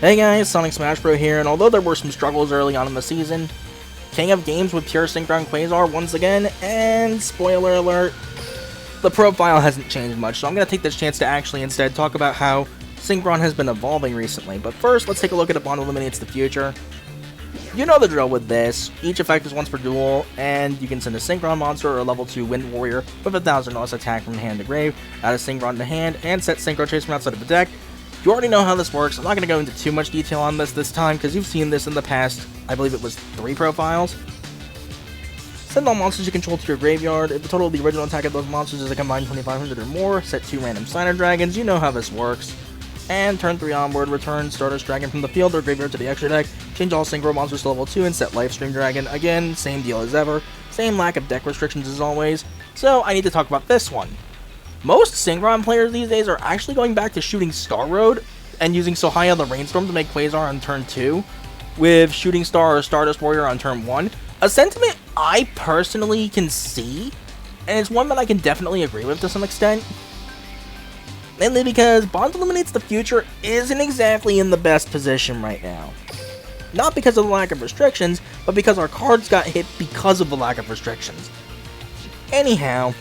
Hey guys, Sonic Smash Bro here, and although there were some struggles early on in the season, King of Games with pure Synchron Quasar once again, and spoiler alert, the profile hasn't changed much, so I'm going to take this chance to actually instead talk about how Synchron has been evolving recently. But first, let's take a look at a Bond Eliminates the Future. You know the drill with this. Each effect is once per duel, and you can send a Synchron monster or a level 2 Wind Warrior with 1000 loss attack from hand to grave, add a Synchron to hand, and set Synchro Chase from outside of the deck. You already know how this works. I'm not going to go into too much detail on this time, because you've seen this in the past, I believe it was 3 profiles. Send all monsters you control to your graveyard. If the total of the original attack of those monsters is a combined 2500 or more, set 2 random Signer Dragons. You know how this works. And turn 3 onward, return Stardust Dragon from the field or graveyard to the extra deck, change all Synchro monsters to level 2 and set Lifestream Dragon. Again, same deal as ever, same lack of deck restrictions as always, so I need to talk about this one. Most Synchron players these days are actually going back to shooting Star Road and using Sohaya the Rainstorm to make Quasar on turn 2, with Shooting Star or Stardust Warrior on turn 1. A sentiment I personally can see, and it's one that I can definitely agree with to some extent. Mainly because Bond Eliminates the Future isn't exactly in the best position right now. Not because of the lack of restrictions, but because our cards got hit because of the lack of restrictions. Anyhow,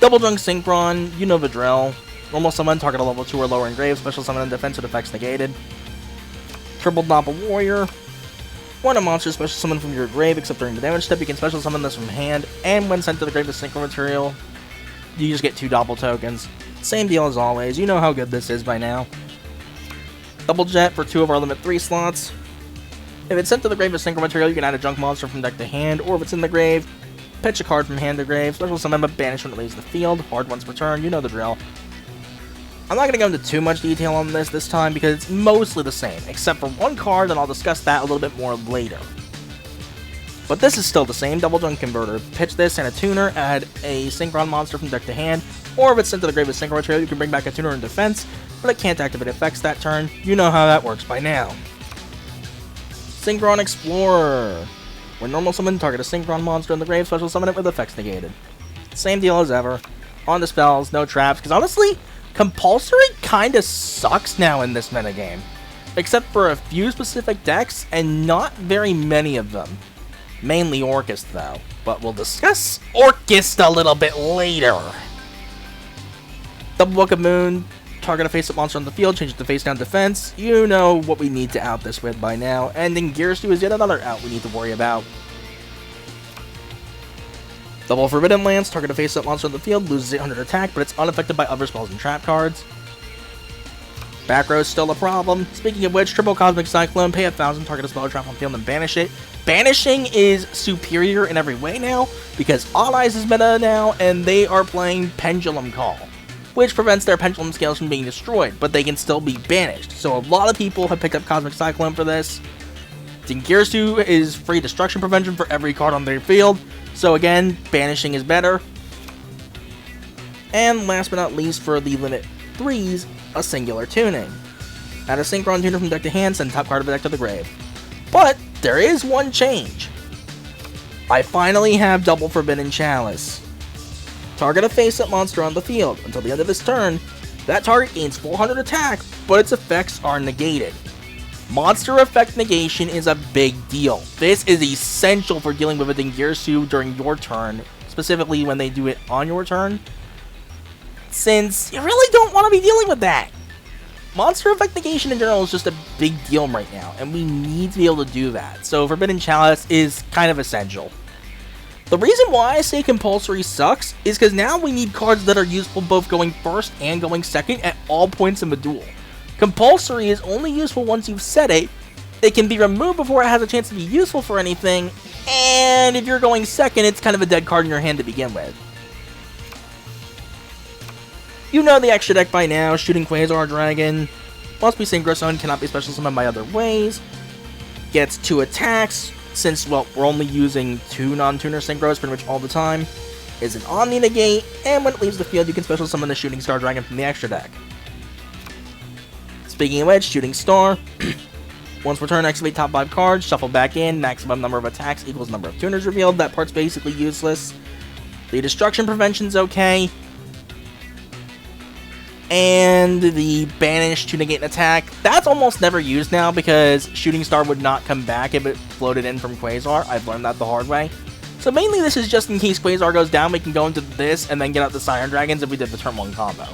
Double Junk Synchron, you know the drill. Normal summon, target a level 2 or lower in grave, special summon and defense with effects negated. Triple Doppel Warrior. When a monster is special summoned from your grave, except during the damage step, you can special summon this from hand, and when sent to the grave with Synchro material, you just get 2 Doppel tokens. Same deal as always, you know how good this is by now. Double Jet for 2 of our limit 3 slots. If it's sent to the grave with Synchro material, you can add a junk monster from deck to hand, or if it's in the grave, pitch a card from hand to grave, special summon but banish when it leaves the field, hard once per turn, you know the drill. I'm not going to go into too much detail on this time because it's mostly the same, except for one card, and I'll discuss that a little bit more later. But this is still the same, Double Junk Converter. Pitch this and a tuner, add a Synchron monster from deck to hand, or if it's sent to the grave with Synchro material, you can bring back a tuner in defense, but it can't activate effects that turn. You know how that works by now. Synchron Explorer. When normal summon, target a Synchron monster in the grave, special summon it with effects negated. Same deal as ever. On the spells, no traps, because honestly, Compulsory kinda sucks now in this metagame. Except for a few specific decks, and not very many of them. Mainly Orcust though, but we'll discuss Orcust a little bit later. Double Book of Moon, target a face-up monster on the field, change it to face-down defense. You know what we need to out this with by now, and then Gears 2 is yet another out we need to worry about. Double Forbidden Lance, target a face-up monster on the field, loses 800 attack, but it's unaffected by other spells and trap cards. Back row is still a problem. Speaking of which, Triple Cosmic Cyclone, pay 1000, target a spell or trap on field, and banish it. Banishing is superior in every way now, because Odd Eyes is meta now, and they are playing Pendulum Call, which prevents their pendulum scales from being destroyed, but they can still be banished. So a lot of people have picked up Cosmic Cyclone for this. Gears 2 is free destruction prevention for every card on their field, so again, banishing is better. And last but not least, for the limit 3s, a singular tuning. Add a Synchron tuner from deck to hand, send top card of the deck to the grave. But there is one change. I finally have Double Forbidden Chalice. Target a face-up monster on the field. Until the end of this turn, that target gains 400 attack, but its effects are negated. Monster effect negation is a big deal. This is essential for dealing with it in Gears 2 during your turn, specifically when they do it on your turn, since you really don't want to be dealing with that. Monster effect negation in general is just a big deal right now, and we need to be able to do that, so Forbidden Chalice is kind of essential. The reason why I say Compulsory sucks is because now we need cards that are useful both going first and going second at all points in the duel. Compulsory is only useful once you've set it, it can be removed before it has a chance to be useful for anything, and if you're going second, it's kind of a dead card in your hand to begin with. You know the extra deck by now, Shooting Quasar Dragon, must be Synchro Summoned, cannot be special summoned by other ways, gets 2 attacks, since, well, we're only using 2 non-tuner Synchros pretty much all the time, is an Omni Negate, and when it leaves the field, you can special summon the Shooting Star Dragon from the extra deck. Speaking of which, Shooting Star, once per turn, activate top 5 cards, shuffle back in, maximum number of attacks equals number of tuners revealed. That part's basically useless. The destruction prevention's okay. and the banish to negate an attack. That's almost never used now because Shooting Star would not come back if it floated in from Quasar. I've learned that the hard way. So mainly this is just in case Quasar goes down, we can go into this and then get out the Siren Dragons if we did the turn 1 combo.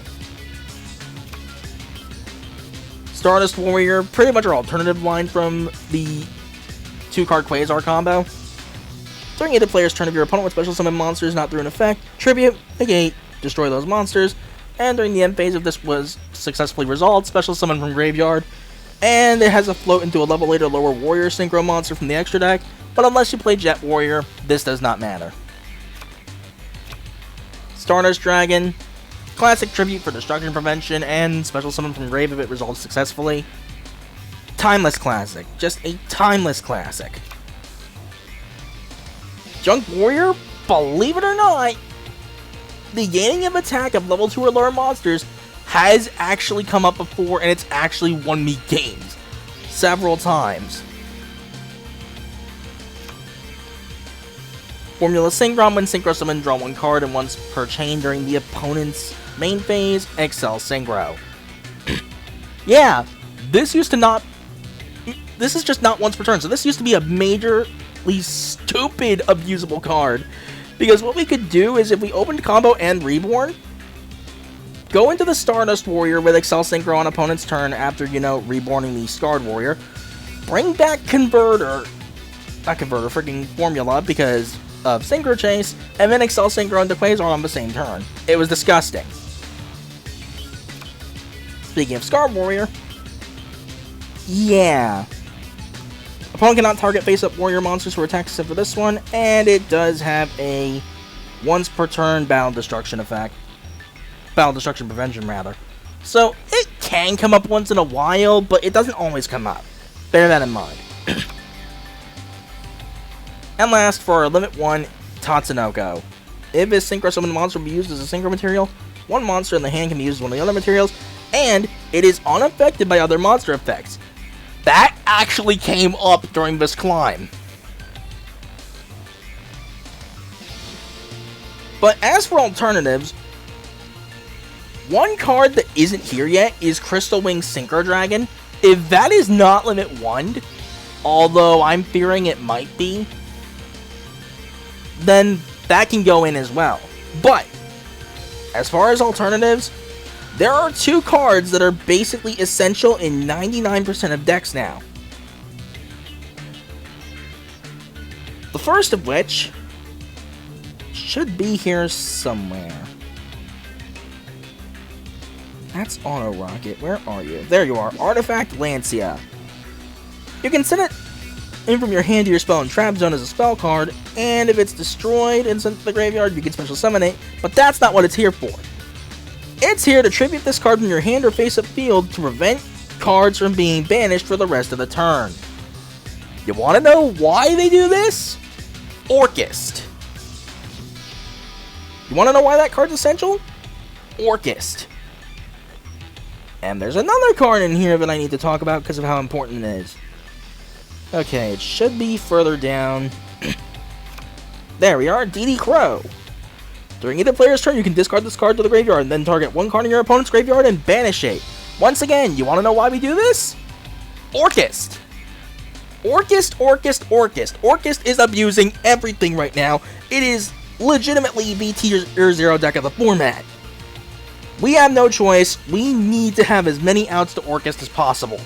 Stardust Warrior, pretty much our alternative line from the 2-card Quasar combo. During either player's turn, if your opponent with special summon monsters not through an effect, tribute, negate, destroy those monsters, and during the end phase, if this was successfully resolved, special summon from graveyard, and it has a float into a level later lower warrior synchro monster from the extra deck, but unless you play Jet Warrior, this does not matter. Stardust Dragon, classic tribute for destruction prevention, and special summon from grave if it resolves successfully. Timeless classic, just a timeless classic. Junk Warrior, believe it or not, the gaining of attack of level 2 or lower monsters has actually come up before, and it's actually won me games several times. Formula Synchron, when Synchro Summon, draw 1 card and once per chain during the opponent's main phase, Excel Synchro. Yeah, this used to not... This is just not once per turn, so this used to be a majorly stupid abusable card. Because what we could do is if we opened combo and Reborn, go into the Stardust Warrior with Excel Synchro on opponent's turn after, reborning the Scarred Warrior, bring back Converter, not Converter, freaking Formula, because of Synchro Chase, and then Excel Synchro into Quasar on the same turn. It was disgusting. Speaking of Scarred Warrior, yeah. Opponent cannot target face-up warrior monsters for attacks except for this one, and it does have a once per turn battle destruction effect. Battle destruction prevention, rather. So, it can come up once in a while, but it doesn't always come up. Bear that in mind. And last, for our Limit 1, Tatsunoko. If his Synchro Summon monster will be used as a Synchro material, one monster in the hand can be used as one of the other materials, and it is unaffected by other monster effects. That actually came up during this climb. But as for alternatives, one card that isn't here yet is Crystal Wing Synchro Dragon. If that is not Limit 1'd, although I'm fearing it might be, then that can go in as well. But, as far as alternatives, there are 2 cards that are basically essential in 99% of decks now. The first of which should be here somewhere. That's Auto Rocket. Where are you? There you are. Artifact Lancea. You can send it in from your hand to your spell and trap zone as a spell card, and if it's destroyed and sent to the graveyard, you can special summon it, but that's not what it's here for. It's here to tribute this card from your hand or face-up field to prevent cards from being banished for the rest of the turn. You want to know why they do this? Orcust. You want to know why that card's essential? Orcust. And there's another card in here that I need to talk about because of how important it is. Okay, it should be further down. There we are, DD Crow. During either player's turn, you can discard this card to the graveyard and then target one card in your opponent's graveyard and banish it. Once again, you want to know why we do this? Orcust. Orcust, Orcust, Orcust. Orcust is abusing everything right now. It is legitimately the tier 0 deck of the format. We have no choice. We need to have as many outs to Orcust as possible.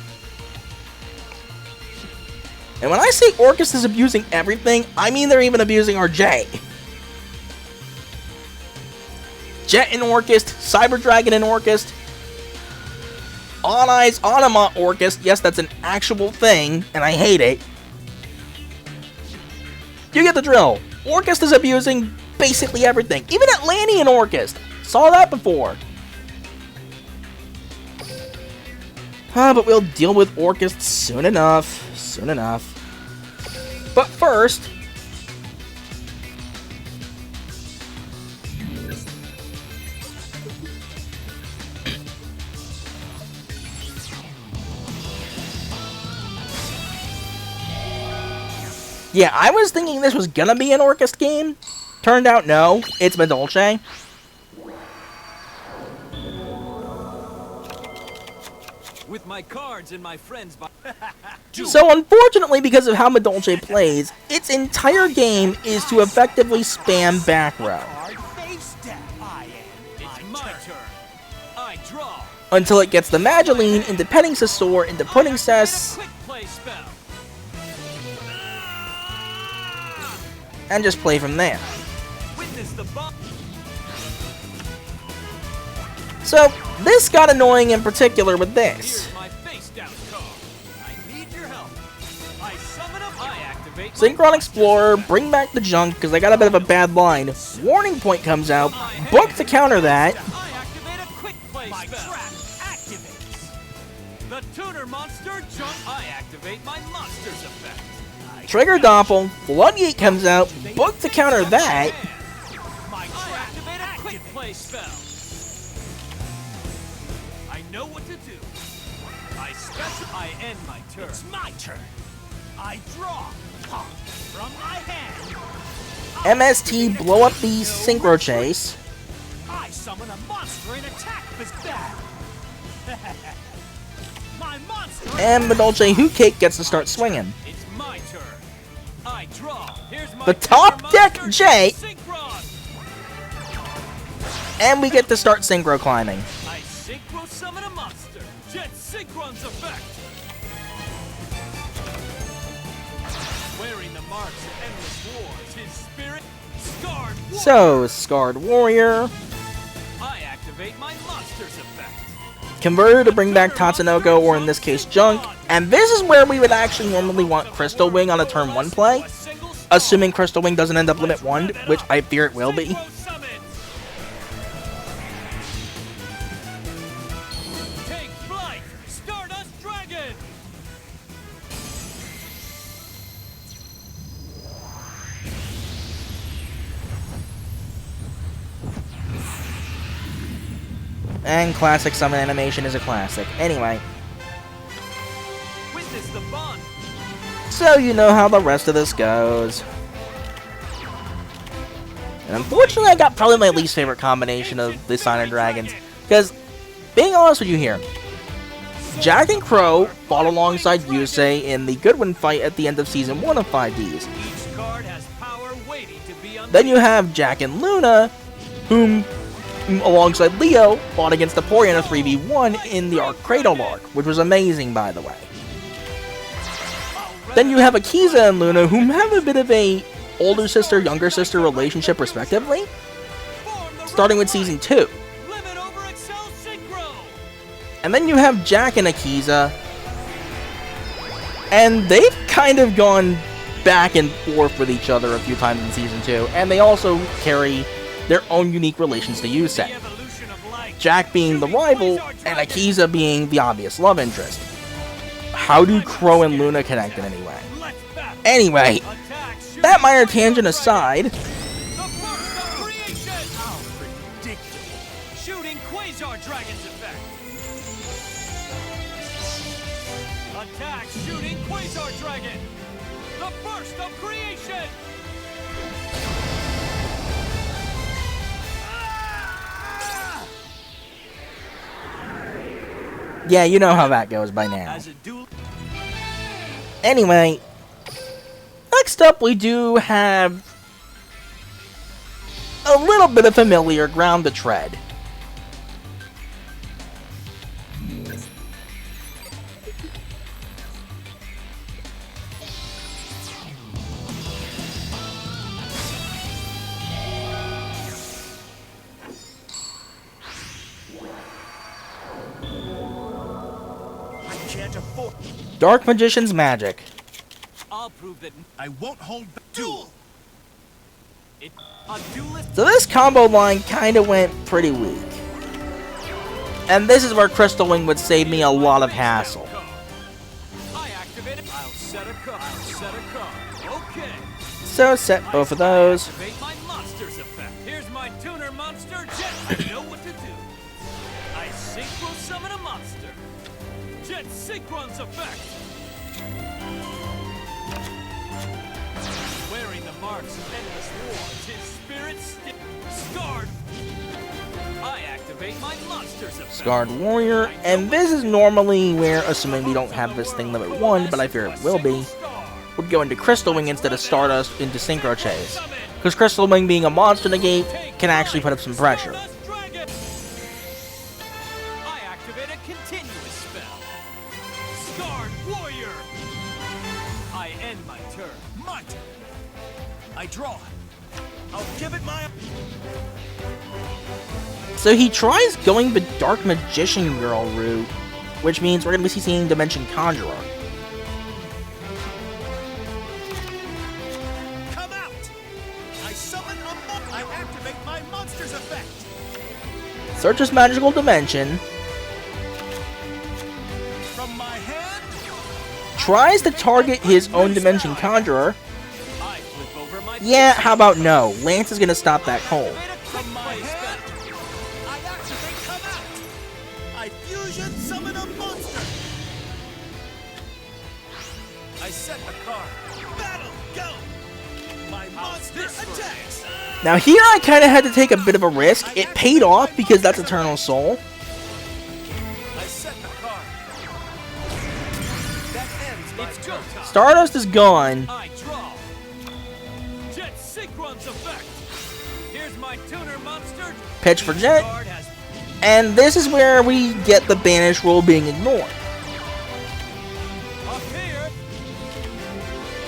And when I say Orcust is abusing everything, I mean they're even abusing our J. Jet in Orcust, Cyber Dragon in Orcust, On Eyes Anima Orcust. Yes, that's an actual thing, and I hate it. You get the drill. Orcust is abusing basically everything. Even Atlantean Orcust. Saw that before. But we'll deal with Orcust soon enough. Soon enough. But first, yeah, I was thinking this was gonna be an Orcust game. Turned out no, it's Medolce. With my cards and my friends. So unfortunately, because of how Madolche plays, its entire game is to effectively spam back row. It's my turn. I draw. Until it gets the Mageline into Penning Sasor into Pudding Cess, Quick play spell. and just play from there. Witness the bomb. So, this got annoying in particular with this. Here's my face down card. I need your help. I summon up. I activate. Synchron Explorer, bring back the junk, because I got a bit of a bad line. Warning Point comes out, book to counter that. I activate a quick play spell. My trap activates. The tuner monster jump. I activate my monster's effect. Trigger Doppel, Floodgate comes out, book to counter that. I activate a quick play spell. I know what to do. I end my turn. It's my turn. I draw. From my hand. MST, blow up the Synchro Chase. I summon a monster and attack this bad. My monster. And Madolche Hoot Cake gets to start swinging. It's my turn. I draw. Here's my The top deck J, Synchron. and we get to start Synchro climbing. I synchro summon a monster. Jet Synchron's effect. Wearing the marks of endless wars, his spirit scarred. Warrior. So, Scarred Warrior, I activate my monster's effect. Converter to bring back Tatsunoko, or in this case Junk, and this is where we would actually normally want Crystal Wing on a turn 1 play, assuming Crystal Wing doesn't end up limit 1, which I fear it will be. Synchro summon. Take flight, Stardust Dragon. And classic summon animation is a classic. Anyway, Witness the bond. so you know how the rest of this goes. And unfortunately, I got probably my least favorite combination of the Sign of Dragons. Because, being honest with you here, Jack and Crow fought alongside Yusei in the Goodwin fight at the end of Season 1 of 5Ds. Each card has power waiting to be unleashed. Then you have Jack and Luna, whom, alongside Leo, fought against Aporia in a 3v1 in the Arc Cradle arc, which was amazing, by the way. Then you have Akiza and Luna, whom have a bit of a older sister, younger sister relationship, respectively, starting with Season 2. Limit over Excel Synchro. And then you have Jack and Akiza, and they've kind of gone back and forth with each other a few times in Season 2, and they also carry their own unique relations to Yusei. The evolution of light. Jack being the rival, and Akiza being the obvious love interest. How do Crow and Luna connect in any way? Let's battle. Anyway, Attack. Shoot. that minor tangent aside, The burst of creation. How predictable. Shooting Quasar Dragon's effect. Attack. Shooting Quasar Dragon. The burst of creation. Ah! yeah, you know how that goes by now. As a duel. Anyway, next up we do have a little bit of familiar ground to tread. Dark Magician's Magic. I'll prove that I won't hold back. Duel. a duelist. So this combo line kind of went pretty weak. And this is where Crystal Wing would save me a lot of hassle. I activate it. I'll set a card. I'll set a card. Okay. So set both of those. Activate my monster's effect. Here's my tuner monster Jet. I know what to do. I synchro summon a monster. Jet Synchron's effect. Wearing the marks of endless wars, his spirit scarred. I activate my monster's effect. Scarred Warrior, and this is normally where, assuming we don't have this thing limit 1, but I fear it will be, would go into Crystal Wing instead of Stardust into Synchro Chase. Because Crystal Wing being a monster negate can actually put up some pressure. I activate a continuous spell. Scarred Warrior. I end my turn. My turn. I draw. I'll give it my... So he tries going the Dark Magician Girl route, which means we're going to be seeing Dimension Conjurer. Come out! I summon I activate my monster's effect. Searches Magical Dimension. From my hand... Tries to target his own Dimension Conjurer. I flip over my Yeah, how about no? Lance is going to stop that cold. From my hand... I activate come out. I fusion summon a monster. I set a card. Battle, go! My monster attacks. Now here I kind of had to take a bit of a risk. It paid off because that's Eternal Soul. I set a card. That ends my It's go time. Stardust is gone. I draw. Jet Synchron's effect. Here's my tuner monster. Pitch for Jet. Card has And this is where we get the banish rule being ignored. up here.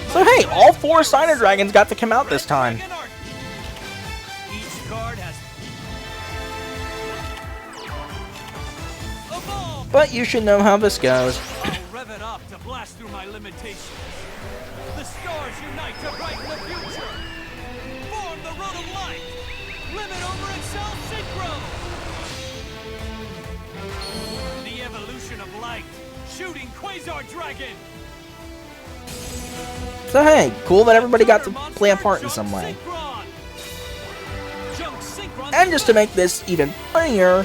So hey, all 4 Signer Dragons got to come out this time. Dragon Art. Each card has evolved. But you should know how this goes. I'll rev it up to blast through my limitations. The stars unite to brighten the future. Form the road of light. Limit over itself synchro. The evolution of light. Shooting Quasar Dragon. So hey, cool that everybody got to play a part in some way. Jump Synchron. And just to make this even funnier,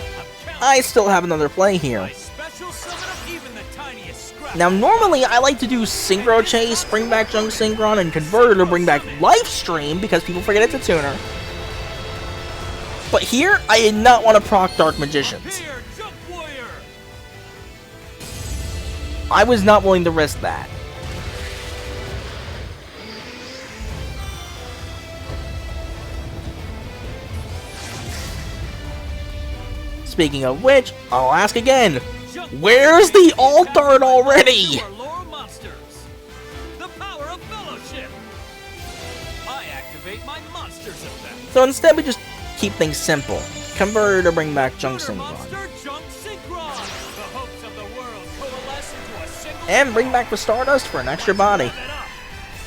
I still have another play here. I special summon up even the tiniest scrap. Now normally I like to do Synchro Chase, bring back Junk Synchron, and Converter to bring back Life Stream because people forget it's a tuner. But here, I did not want to proc Dark Magicians. Here, Jump Warrior. I was not willing to risk that. Speaking of which, I'll ask again, where's the alt art already? Our lore monsters. The power of fellowship. I activate my monster's effect. So instead we just keep things simple. Converter to bring back Junk Synchron. Monster Jump Synchron. The hopes of the world coalesce into a single And bring back the Stardust for an extra body. Rev it up.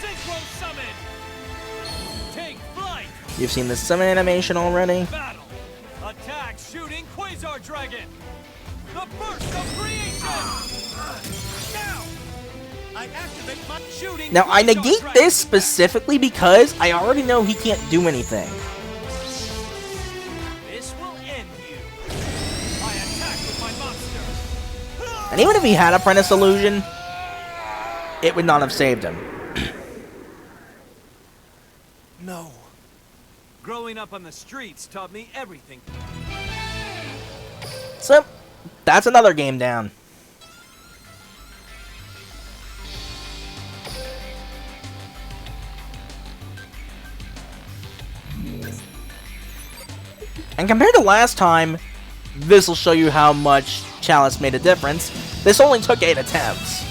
Synchro summon. Take flight. You've seen the summon animation already. Battle. Attack shooting Quasar Dragon. The burst of creation. Now! I activate my Shooting Now I Quasar negate Dragon. this specifically because I already know he can't do anything. This will end you. I attack with my monster. And even if he had Apprentice Illusion, it would not have saved him. No. Growing up on the streets taught me everything. So, that's another game down. And compared to last time, this will show you how much Chalice made a difference. This only took 8 attempts.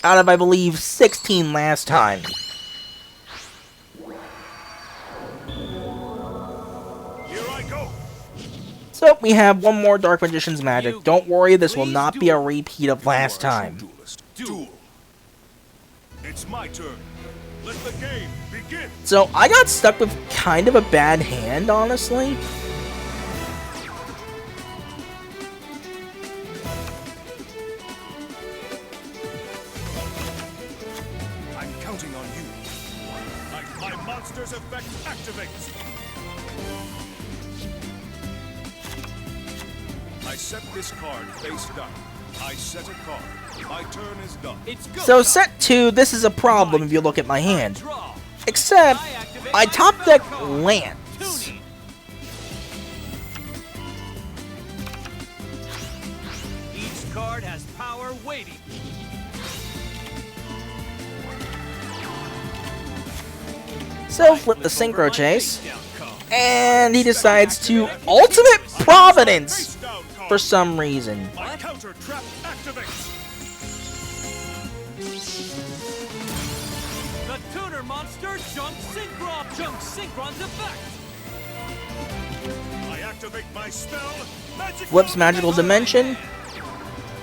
Out of, I believe, 16 last time. Here I go. So, we have one more Dark Magician's Magic. Don't worry, this will not be a repeat of last time. Duelist. Duel. It's my turn. Let the game begin. So, I got stuck with kind of a bad hand, honestly. I'm counting on you. My monster's effect activates. I set this card face down. I set a card. My turn is done. It's go So, time. set 2, this is a problem if you look at my hand. Draw. Except, I activate I my top spell deck card. Lance. card has power waiting. So flip the Synchro Chase, and he decides to Ultimate Providence for some reason. My counter trap activates. The tuner monster Junk Synchron. Junk Synchron's effect. I activate my spell. Flips Magical Dimension.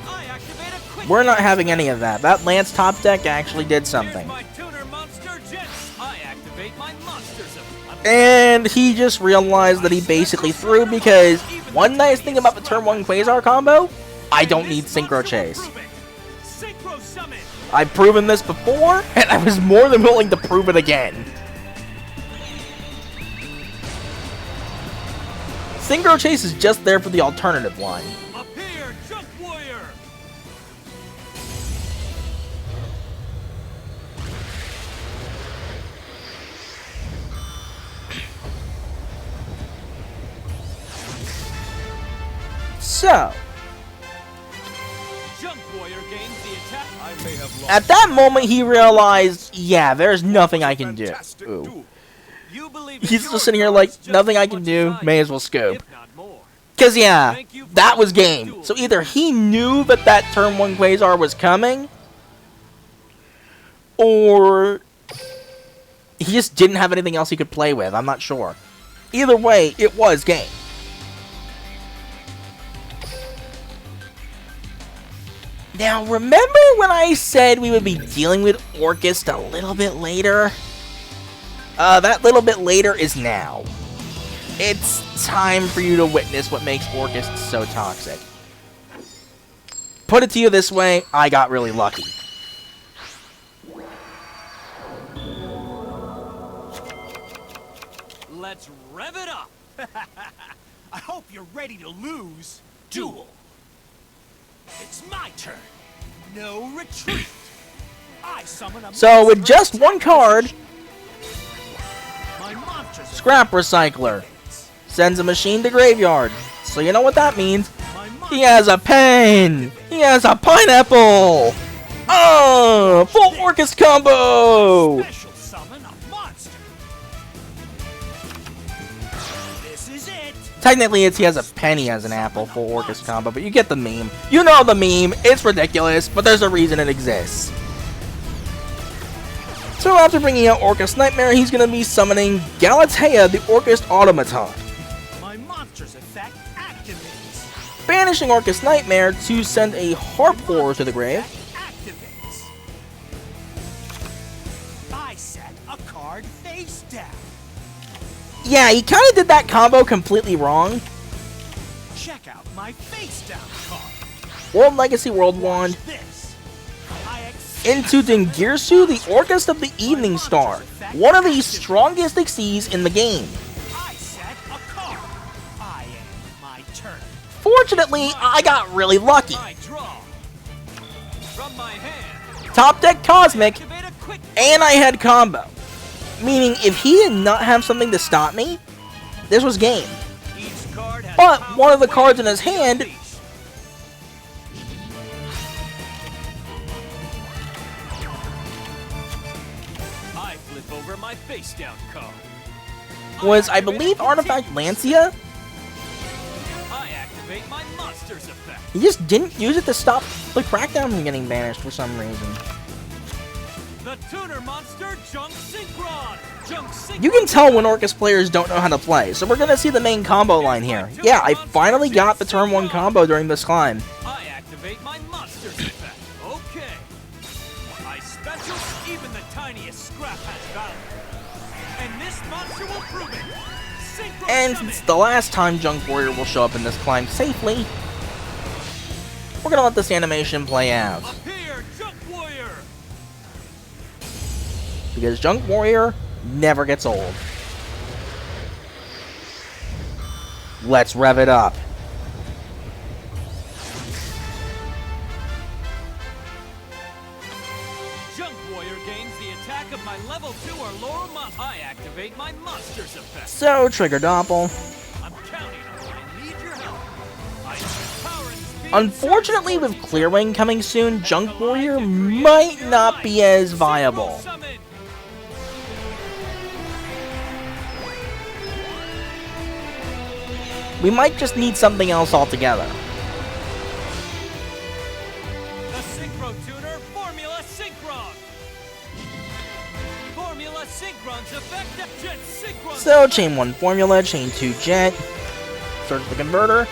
I activate a quick. We're not having any of that. That Lance top deck actually did something. Here's my tuner monster Jets. I activate my monsters. And he just realized that he basically threw because one nice thing about the turn 1 Quasar combo, I don't need Synchro Chase. Synchro summon. I've proven this before, and I was more than willing to prove it again. Synchro Chase is just there for the alternative line. Appear, Junk Warrior. So, Junk Warrior gains the attack. I may have lost. at that moment he realized, yeah, there's nothing I can do. Fantastic Ooh. duel. You believe in He's your just sitting here like, cards just nothing as I can much do, as I may as well scope. if not more. Because, yeah, that was game. So either he knew that that turn 1 Quasar was coming, or he just didn't have anything else he could play with. I'm not sure. Either way, it was game. Now, remember when I said we would be dealing with Orcust a little bit later? That little bit later is now. It's time for you to witness what makes Orcust so toxic. Put it to you this way, I got really lucky. Let's rev it up. I hope you're ready to lose. Duel. It's my turn. No retreat. I summon a So with monster just one card, My monsters Scrap Recycler sends a machine to graveyard. So you know what that means. My He has a pen! He has a pineapple! Oh! Full Orcust combo! special summon a monster. This is it. Technically, he has a penny as an apple full Orcust combo, but you get the meme. You know the meme. It's ridiculous, but there's a reason it exists. So after bringing out Orcust Nightmare, he's going to be summoning Galatea, the Orcust Automaton. My monster's effect activates. Banishing Orcust Nightmare to send a Harp Horror to the grave. Activates. I set a card face down. Yeah, he kind of did that combo completely wrong. Check out my face down card. World Legacy World Wand This. I accept into Dingirsu, the Orcust of the Evening Star. One of the strongest Xyzs in the game. I set a card. I end my turn. Fortunately, I got really lucky. I draw. From my hand. Top deck Cosmic, Activate a quick. and I had combo. Meaning, if he did not have something to stop me, this was game. Each card has But power one of the cards in waiting his to be hand- unleashed. I flip over my face down card. Was, I believe, Artifact Lancea? I activate my monster's effect. He just didn't use it to stop the Crackdown from getting banished for some reason. The tuner monster Junk Synchron. Junk Synchron. You can tell when Orcust players don't know how to play, so we're gonna see the main combo line here. Yeah, I finally got the turn 1 combo during this climb. I activate my monster's effect. Okay. I special. Even the tiniest scrap has value. And this monster will prove it. Synchro And summon. since the last time Junk Warrior will show up in this climb safely, we're gonna let this animation play out. Appear, Junk Warrior. Because Junk Warrior never gets old. Let's rev it up. Junk Warrior gains the attack of my level 2 or lower monster. I activate my monster's effect. So, Trigger Doppel. I'm counting on it. I need your help. I use power and Unfortunately, with Clearwing coming soon, Junk Warrior might not be as viable. We might just need something else altogether. The Synchro Tuner Formula Synchron. Formula Synchron's effective Jet Synchron. So, chain 1 Formula, chain 2 Jet. Search the converter.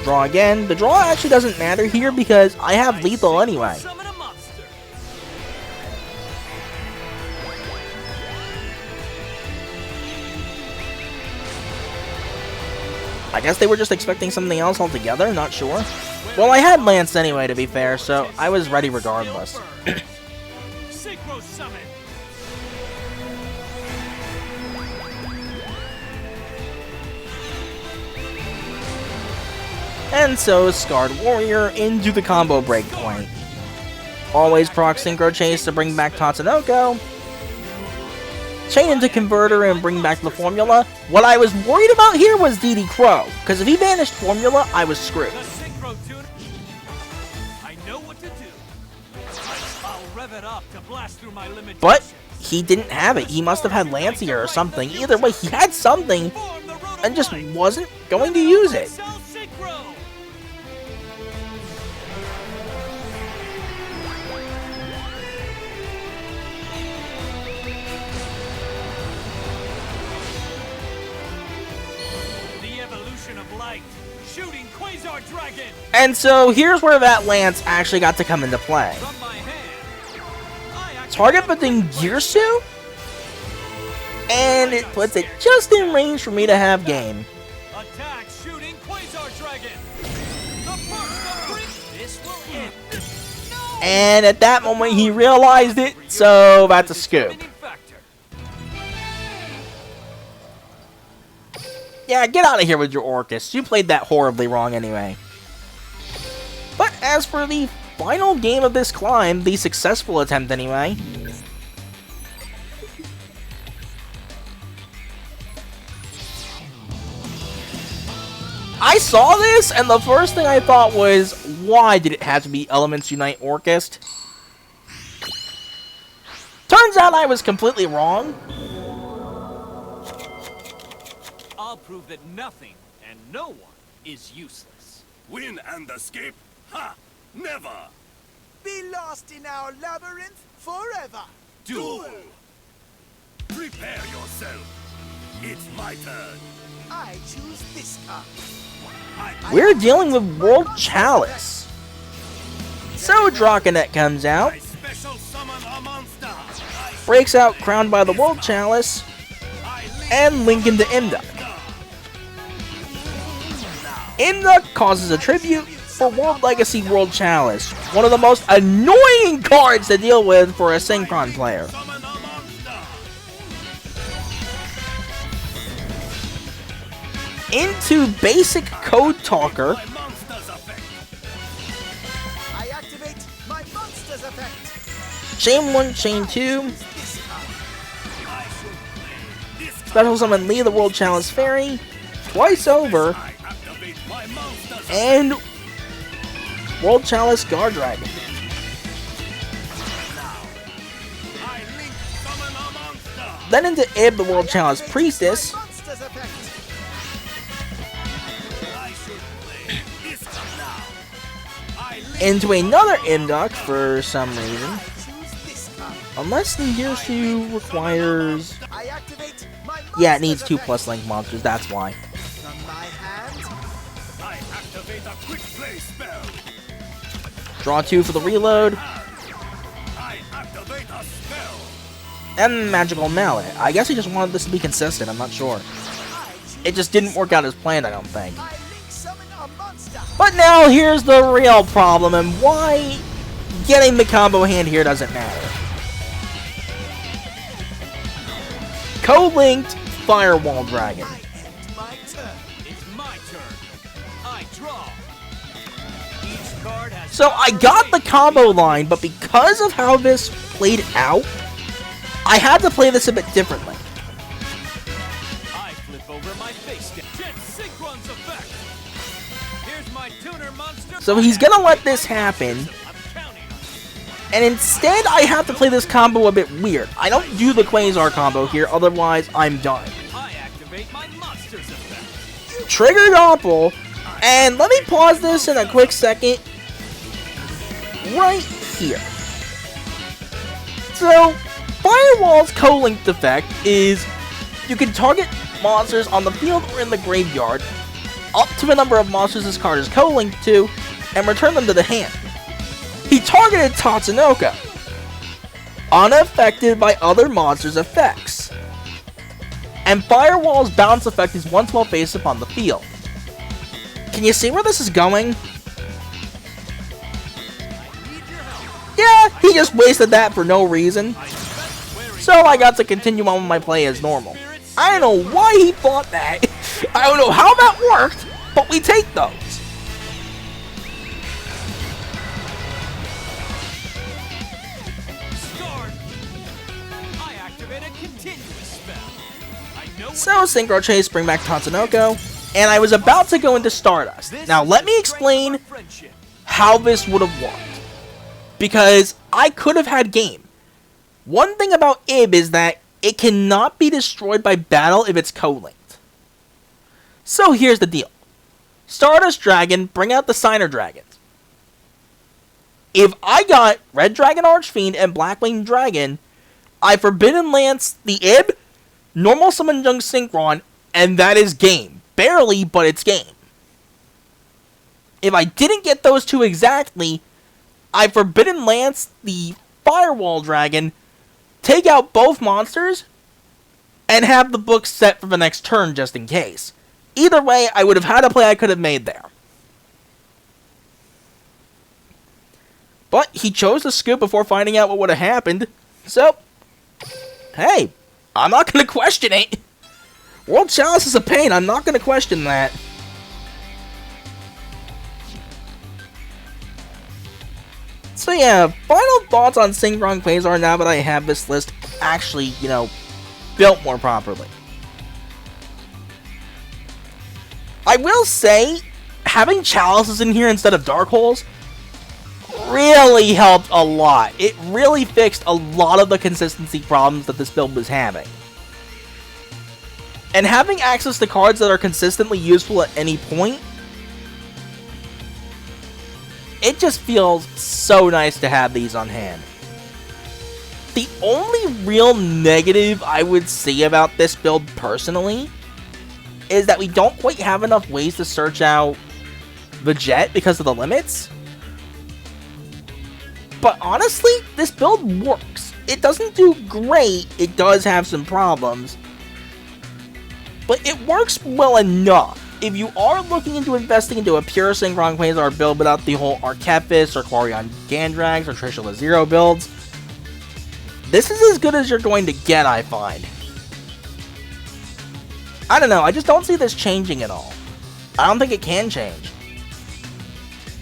Draw again. The draw actually doesn't matter here because I have lethal anyway. Summon a monster. I guess they were just expecting something else altogether, not sure. Well, I had Lance anyway, to be fair, so I was ready regardless. Synchro Summon. And so, Scarred Warrior into the combo breakpoint. Always proc Synchro Chase to bring back Tatsunoko. Chain into Converter and bring back the Formula. What I was worried about here was DD Crow, because if he vanished Formula, I was screwed. The Synchro Tuner. I know what to do. I'll rev it up to blast through my limitations. But he didn't have it. He must have had LANCEA or something. Either way, he had something and just wasn't going to use it. Shooting Quasar Dragon. And so here's where that Lance actually got to come into play. From my hand, Target within Gearsu, and it puts it just in range for me to have game. Attack shooting Quasar Dragon. The first of three. This will end. No. And at that moment he realized it, so that's a scoop. Yeah, get out of here with your Orcust. You played that horribly wrong anyway. But as for the final game of this climb, the successful attempt anyway, I saw this, and the first thing I thought was, why did it have to be Elements Unite Orcust? Turns out I was completely wrong. I'll prove that nothing and no one is useless. Win and escape? Ha! Never! Be lost in our labyrinth forever. Duel! Prepare yourself. It's my turn. I choose this card. We're dealing with World Chalice. So Draconet comes out, I special summon a monster. breaks out crowned by the World Chalice, and link into Imduck. Imduck causes a tribute for World Legacy World Chalice, one of the most annoying cards to deal with for a Synchron player. Summon a monster. Into basic Code Talker, My monster's effect. I activate my monster's effect. Chain 1, Chain 2, This card. I should play this card. Special Summon Lee the World Chalice Fairy, twice over, I activate my monster's and World Chalice Guard Dragon. I link summon a monster. Then into Ib the World Chalice Priestess, My monster's effect. I should play this card now. I link into another Imduck for some reason. I choose this card. Unless the Gearsu requires... I activate my Yeah, it needs monster's 2+ effect. link monsters, that's why. From my hand, I activate a quick play spell. Draw 2 for the reload, I activate a spell. and Magical Mallet. I guess he just wanted this to be consistent, I'm not sure. I choose. It just didn't work out as planned, I don't think. I link summon a monster. But now here's the real problem, and why getting the combo hand here doesn't matter. Co-linked Firewall Dragon. I end my turn. It's my turn. I draw. Each card has So I got the combo line, but because of how this played out, I had to play this a bit differently. I flip over my face down. Jet Synchron's effect. Here's my my tuner monster. So he's gonna let this happen. I'm counting on you. And instead, I have to play this combo a bit weird. I don't do the Quasar combo here, otherwise I'm done. I activate my monster's effect. Trigger Doppel, and let me pause this in a quick second. Right here. So, Firewall's co-linked effect is you can target monsters on the field or in the graveyard up to the number of monsters this card is co-linked to and return them to the hand. He targeted Tatsunoko, unaffected by other monsters' effects. And Firewall's bounce effect is once while based upon the field. Can you see where this is going? Yeah, he just wasted that for no reason. So I got to continue on with my play as normal. I don't know why he thought that. I don't know how that worked, but we take those. Start. I activate a continuous spell. I know So Synchro Chase bring back Tatsunoko, and I was about to go into Stardust. Now let me explain friendship. how this would have worked. Because I could have had game. One thing about Ib is that it cannot be destroyed by battle if it's co-linked. So here's the deal. Stardust Dragon, bring out the Signer Dragons. If I got Red Dragon Archfiend and Blackwing Dragon, I Forbidden Lance the Ib, Normal Summon Jung Synchron, and that is game. Barely, but it's game. If I didn't get those two exactly, I Forbidden Lance the Firewall Dragon, take out both monsters, and have the book set for the next turn just in case. Either way, I would have had a play I could have made there. But he chose to scoop before finding out what would have happened. So, hey, I'm not going to question it. World Chalice is a pain, I'm not going to question that. So yeah, final thoughts on Synchron Quasar now that I have this list actually, built more properly. I will say, having Chalices in here instead of Dark Holes really helped a lot. It really fixed a lot of the consistency problems that this build was having. And having access to cards that are consistently useful at any point, it just feels so nice to have these on hand. The only real negative I would say about this build personally is that we don't quite have enough ways to search out the jet because of the limits. But honestly, this build works. It doesn't do great, it does have some problems, but it works well enough. If you are looking into investing into a pure Synchron Quasar build without the whole Arcephis or Quarion Gandrax or Trishula Zero builds, this is as good as you're going to get, I find. I don't know, I just don't see this changing at all. I don't think it can change.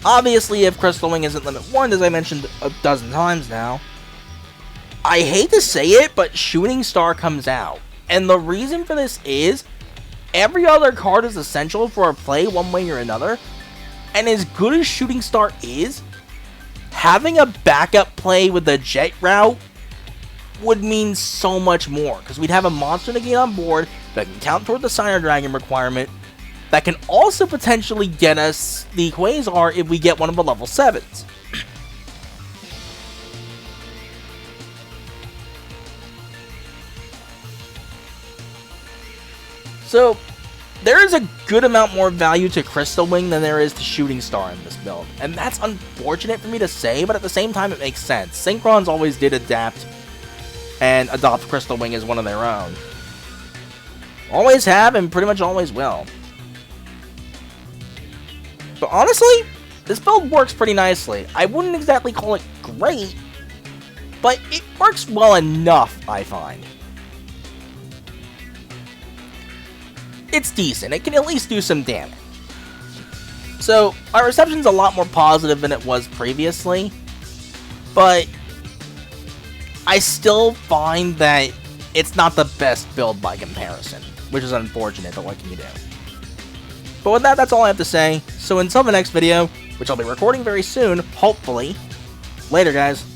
Obviously, if Crystal Wing isn't Limit 1, as I mentioned a dozen times now, I hate to say it, but Shooting Star comes out. And the reason for this is, every other card is essential for a play one way or another, and as good as Shooting Star is, having a backup play with the Jet route would mean so much more, because we'd have a monster to get on board that can count toward the Signer Dragon requirement, that can also potentially get us the Quasar if we get one of the level 7s. So, there is a good amount more value to Crystal Wing than there is to Shooting Star in this build. And that's unfortunate for me to say, but at the same time it makes sense. Synchrons always did adapt and adopt Crystal Wing as one of their own. Always have and pretty much always will. But honestly, this build works pretty nicely. I wouldn't exactly call it great, but it works well enough, I find. It's decent. It can at least do some damage. So, my reception's a lot more positive than it was previously, but I still find that it's not the best build by comparison, which is unfortunate, but what can you do? But with that, that's all I have to say. So until the next video, which I'll be recording very soon, hopefully. Later, guys.